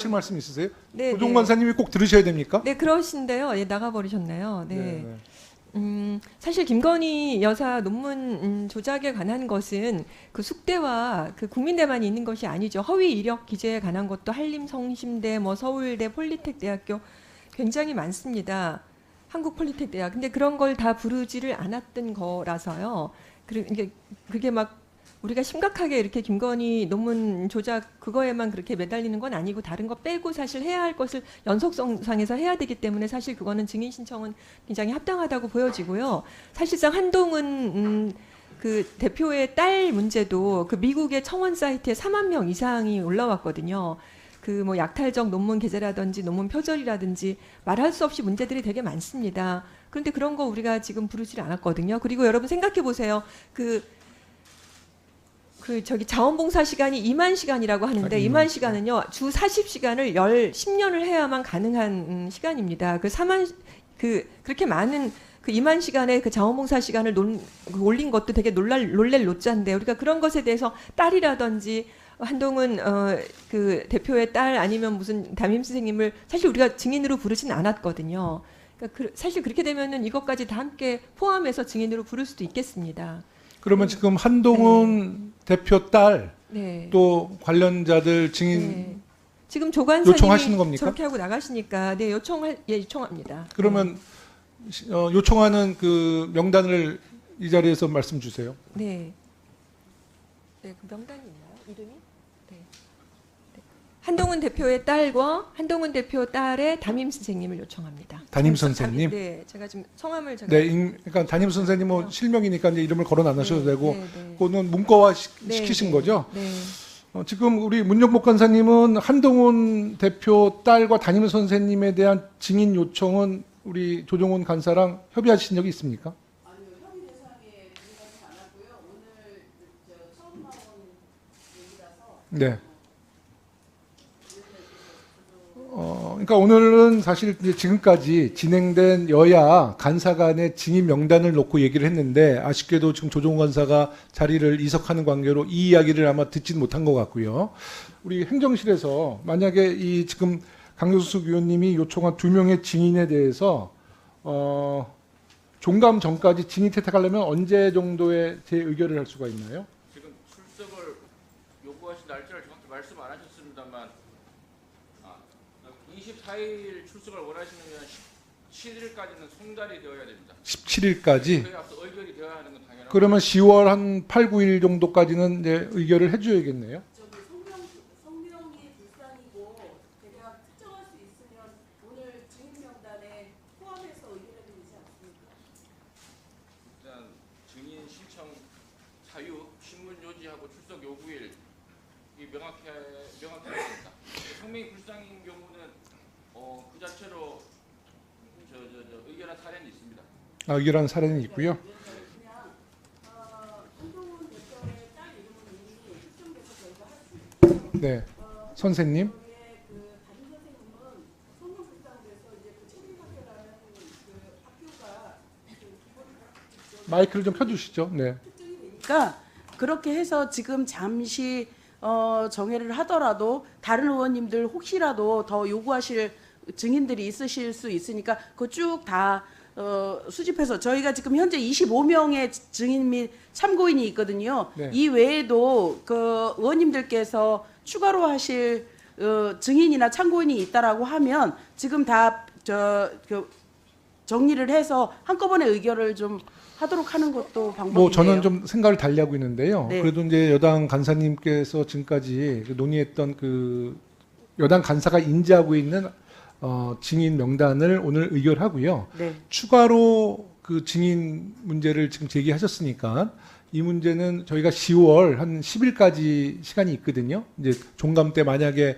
하실 말씀 있으세요? 네, 조종 네. 간사님이 꼭 들으셔야 됩니까? 네, 그러신데요. 예, 나가버리셨네요. 네. 네. 사실 김건희 여사 논문 조작에 관한 것은 그 숙대와 그 국민대만 있는 것이 아니죠. 허위 이력 기재에 관한 것도 한림성심대, 뭐 서울대, 폴리텍대학교 굉장히 많습니다. 한국폴리텍대학. 근데 그런 걸 다 부르지를 않았던 거라서요. 그게 막 우리가 심각하게 이렇게 김건희 논문 조작 그거에만 그렇게 매달리는 건 아니고 다른 거 빼고 사실 해야 할 것을 연속성상에서 해야 되기 때문에 사실 그거는 증인 신청은 굉장히 합당하다고 보여지고요. 사실상 한동훈 그 대표의 딸 문제도 그 미국의 청원 사이트에 4만 명 이상이 올라왔거든요. 그 뭐 약탈적 논문 게재라든지 논문 표절이라든지 말할 수 없이 문제들이 되게 많습니다. 그런데 그런 거 우리가 지금 부르질 않았거든요. 그리고 여러분 생각해 보세요. 저기 자원봉사 시간이 2만 시간이라고 하는데 2만 시간은요 주 40시간을 10년을 해야만 가능한 시간입니다. 그렇게 많은 그 2만 시간의 그 자원봉사 시간을 올린 것도 되게 놀랄 노자인데 우리가 그런 것에 대해서 딸이라든지 한동훈 그 대표의 딸 아니면 무슨 담임 선생님을 사실 우리가 증인으로 부르진 않았거든요. 그러니까 사실 그렇게 되면은 이것까지 다 함께 포함해서 증인으로 부를 수도 있겠습니다. 그러면 지금 한동훈 대표 딸 또 관련자들 증인 네. 지금 조관사님이 요청하시는 겁니까? 저렇게 하고 나가시니까 네 요청합니다. 그러면 요청하는 그 명단을 이 자리에서 말씀 주세요. 네, 그 명단이 있나요? 이름이? 네. 한동훈 대표의 딸과 한동훈 대표 딸의 담임 선생님을 요청합니다. 담임 선생님? 네, 제가 지금 성함을 제가 그러니까 담임 선생님 뭐 실명이니까 이제 이름을 거론 안 하셔도 되고 네. 그거는 문과화 네, 시키신 네. 거죠? 네. 지금 우리 문정복 간사님은 한동훈 대표 딸과 담임 선생님에 대한 증인 요청은 우리 조정훈 간사랑 협의하신 적이 있습니까? 아니요, 협의 대상에 들어가지 않았고요. 오늘 처음 나온 얘기라서. 네. 그러니까 오늘은 사실 이제 지금까지 진행된 여야 간사 간의 증인 명단을 놓고 얘기를 했는데 아쉽게도 지금 조정훈 간사가 자리를 이석하는 관계로 이 이야기를 아마 듣지는 못한 것 같고요. 우리 행정실에서 만약에 이 지금 강효숙 의원님이 요청한 2명의 증인에 대해서 종감 전까지 증인 채택하려면 언제 정도의 재의결을 할 수가 있나요? 지금 출석을 요구하신 날짜를 정확히 말씀 안 하셨습니다만 24일 출석을 원하시면 17일까지는 송달이 되어야 됩니다. 17일까지? 그에 앞서 의결이 되어야 하는 건 당연하고. 그러면 10월 한 8, 9일 정도까지는 이제 의결을 해줘야겠네요. 저기 성명이 불상이고 대략 특정할 수 있으면 오늘 증인 명단에 포함해서 의결해도 되지 않습니까? 일단 증인 신청 사유, 신문 요지하고 출석 요구일 이 명확해야 됩니다. 성명이 불상인 경우는 그 자체로 의결한 사례는 있습니다. 의결한 사례는 있고요. 그냥 한동훈 대표의 딸 이름은 이미 특정돼서 저희가 할 수 있고요. 네, 선생님. 저희의 그 담임 선생님은 성명 불상돼서 이제 그 체리학교라는 그 학교가 그 기본 마이크를 좀 켜주시죠. 네. 특정이 되니까 그렇게 해서 지금 잠시 정회를 하더라도 다른 의원님들 혹시라도 더 요구하실 증인들이 있으실 수 있으니까 그거 쭉 다 수집해서 저희가 지금 현재 25명의 증인 및 참고인이 있거든요. 네. 이 외에도 그 의원님들께서 추가로 하실 증인이나 참고인이 있다라고 하면 지금 다 정리를 해서 한꺼번에 의결을 좀 하도록 하는 것도 방법이에요. 뭐 저는 좀 생각을 달리하고 있는데요. 네. 그래도 이제 여당 간사님께서 지금까지 논의했던 그 여당 간사가 인지하고 있는 증인 명단을 오늘 의결하고요. 네. 추가로 그 증인 문제를 지금 제기하셨으니까 이 문제는 저희가 10월 한 10일까지 시간이 있거든요. 이제 종감 때 만약에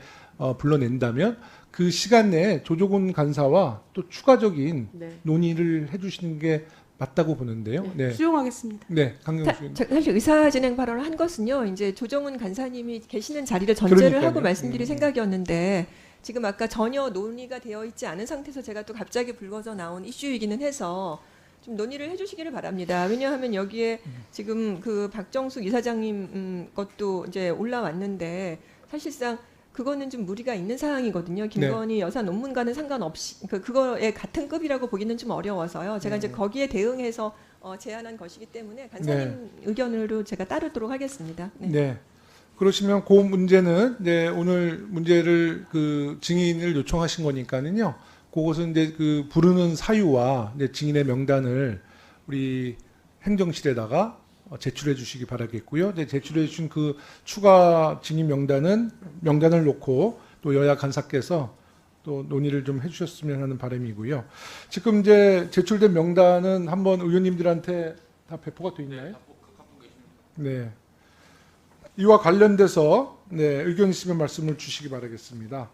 불러낸다면 그 시간 내에 조정훈 간사와 또 추가적인 네. 논의를 해주시는 게 맞다고 보는데요. 네, 수용하겠습니다. 네, 강경수 의원. 사실 의사진행 발언을 한 것은요. 이제 조정훈 간사님이 계시는 자리를 전제를 그러니까요. 하고 말씀드릴 생각이었는데 지금 아까 전혀 논의가 되어 있지 않은 상태에서 제가 또 갑자기 불거져 나온 이슈이기는 해서 좀 논의를 해주시기를 바랍니다. 왜냐하면 여기에 지금 그 박정숙 이사장님 것도 이제 올라왔는데 사실상 그거는 좀 무리가 있는 사항이거든요. 김건희 여사 논문과는 상관없이 그거에 같은 급이라고 보기는 좀 어려워서요. 제가 이제 거기에 대응해서 제안한 것이기 때문에 간사님 의견으로 제가 따르도록 하겠습니다. 네. 네. 그러시면 그 문제는 이제 오늘 문제를 그 증인을 요청하신 거니까는요. 그것은 이제 그 부르는 사유와 이제 증인의 명단을 우리 행정실에다가 제출해 주시기 바라겠고요. 이제 제출해 주신 그 추가 증인 명단을 놓고 또 여야 간사께서 또 논의를 좀 해주셨으면 하는 바람이고요. 지금 이제 제출된 명단은 한번 의원님들한테 다 배포가 돼 있나요? 네. 이와 관련돼서 의견 있으면 말씀을 주시기 바라겠습니다.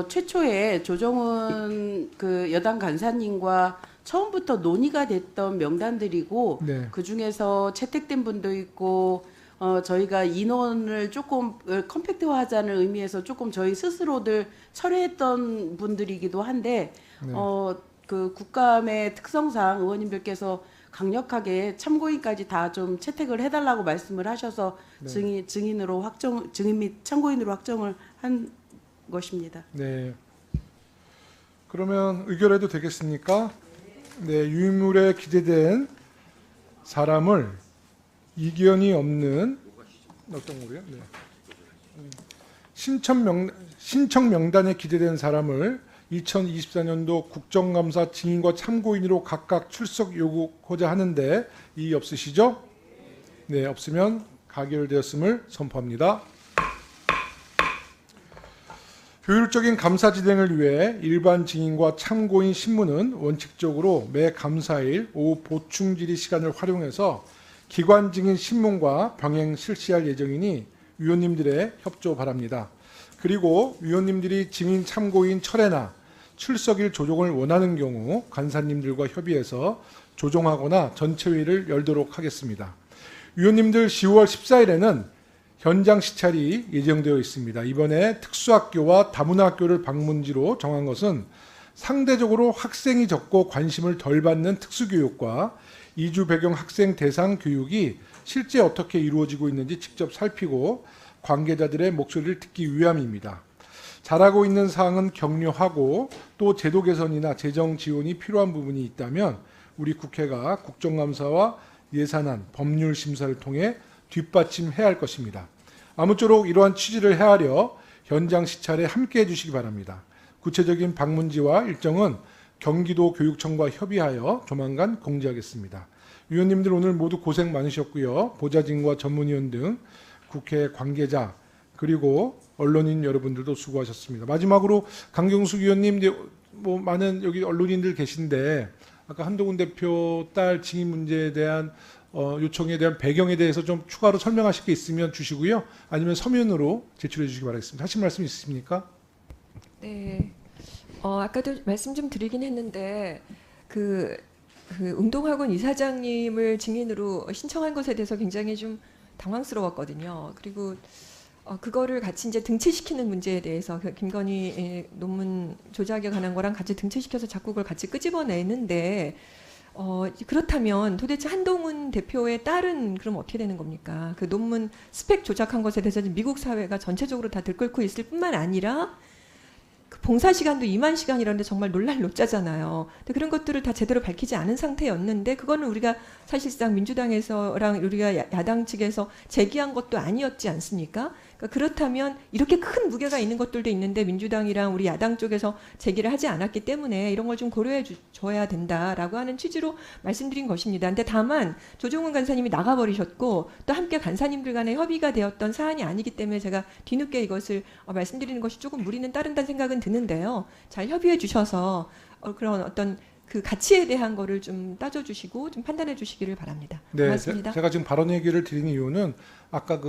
최초에 조정은 그 여당 간사님과 처음부터 논의가 됐던 명단들이고 네. 그 중에서 채택된 분도 있고 저희가 인원을 조금 컴팩트화하자는 의미에서 조금 저희 스스로들 철회했던 분들이기도 한데 네. 그 국감의 특성상 의원님들께서 강력하게 참고인까지 다 좀 채택을 해달라고 말씀을 하셔서 네. 증인 및 참고인으로 확정을 한 것입니다. 네. 그러면 의결해도 되겠습니까? 네, 유인물에 기재된 사람을 이견이 없는 어떤 거요? 네. 신청 명단에 기재된 사람을 2024년도 국정감사 증인과 참고인으로 각각 출석 요구하고자 하는데 이의 없으시죠? 네, 없으면 가결되었음을 선포합니다. 효율적인 감사 진행을 위해 일반 증인과 참고인 신문은 원칙적으로 매 감사일 오후 보충 질의 시간을 활용해서 기관 증인 신문과 병행 실시할 예정이니 위원님들의 협조 바랍니다. 그리고 위원님들이 증인 참고인 철회나 출석일 조정을 원하는 경우 간사님들과 협의해서 조정하거나 전체 회의를 열도록 하겠습니다. 위원님들 10월 14일에는 현장 시찰이 예정되어 있습니다. 이번에 특수학교와 다문화학교를 방문지로 정한 것은 상대적으로 학생이 적고 관심을 덜 받는 특수교육과 이주 배경 학생 대상 교육이 실제 어떻게 이루어지고 있는지 직접 살피고 관계자들의 목소리를 듣기 위함입니다. 잘하고 있는 사항은 격려하고 또 제도 개선이나 재정 지원이 필요한 부분이 있다면 우리 국회가 국정감사와 예산안, 법률 심사를 통해 뒷받침해야 할 것입니다. 아무쪼록 이러한 취지를 헤아려 현장 시찰에 함께해 주시기 바랍니다. 구체적인 방문지와 일정은 경기도 교육청과 협의하여 조만간 공지하겠습니다. 위원님들 오늘 모두 고생 많으셨고요. 보좌진과 전문위원 등 국회 관계자 그리고 언론인 여러분들도 수고하셨습니다. 마지막으로 강경숙 위원님, 뭐 많은 여기 언론인들 계신데 아까 한동훈 대표 딸 증인 문제에 대한 요청에 대한 배경에 대해서 좀 추가로 설명하실 게 있으면 주시고요. 아니면 서면으로 제출해 주시기 바라겠습니다. 하실 말씀 있으십니까? 네. 아까도 말씀 좀 드리긴 했는데 그 운동학원 이사장님을 증인으로 신청한 것에 대해서 굉장히 좀 당황스러웠거든요. 그리고 그거를 같이 이제 등치시키는 문제에 대해서 김건희 논문 조작에 관한 거랑 같이 등치시켜서 자꾸 그걸 같이 끄집어내는데 그렇다면 도대체 한동훈 대표의 딸은 그럼 어떻게 되는 겁니까? 그 논문 스펙 조작한 것에 대해서 미국 사회가 전체적으로 다 들끓고 있을 뿐만 아니라 그 봉사 시간도 2만 시간이라는데 정말 놀랄 노짜잖아요. 근데 그런 것들을 다 제대로 밝히지 않은 상태였는데 그거는 우리가 사실상 민주당에서랑 우리가 야당 측에서 제기한 것도 아니었지 않습니까? 그러니까 그렇다면 이렇게 큰 무게가 있는 것들도 있는데 민주당이랑 우리 야당 쪽에서 제기를 하지 않았기 때문에 이런 걸 좀 고려해 줘야 된다라고 하는 취지로 말씀드린 것입니다. 근데 다만 조정훈 간사님이 나가버리셨고 또 함께 간사님들 간에 협의가 되었던 사안이 아니기 때문에 제가 뒤늦게 이것을 말씀드리는 것이 조금 무리는 따른다는 생각은 드는데요. 잘 협의해 주셔서 그런 어떤 그 가치에 대한 거를 좀 따져주시고 좀 판단해 주시기를 바랍니다. 네, 고맙습니다. 제가 지금 발언 얘기를 드리는 이유는 아까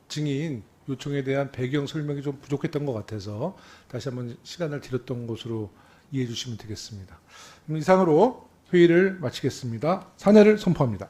증인 요청에 대한 배경 설명이 좀 부족했던 것 같아서 다시 한번 시간을 드렸던 것으로 이해해 주시면 되겠습니다. 그럼 이상으로 회의를 마치겠습니다. 사내를 선포합니다.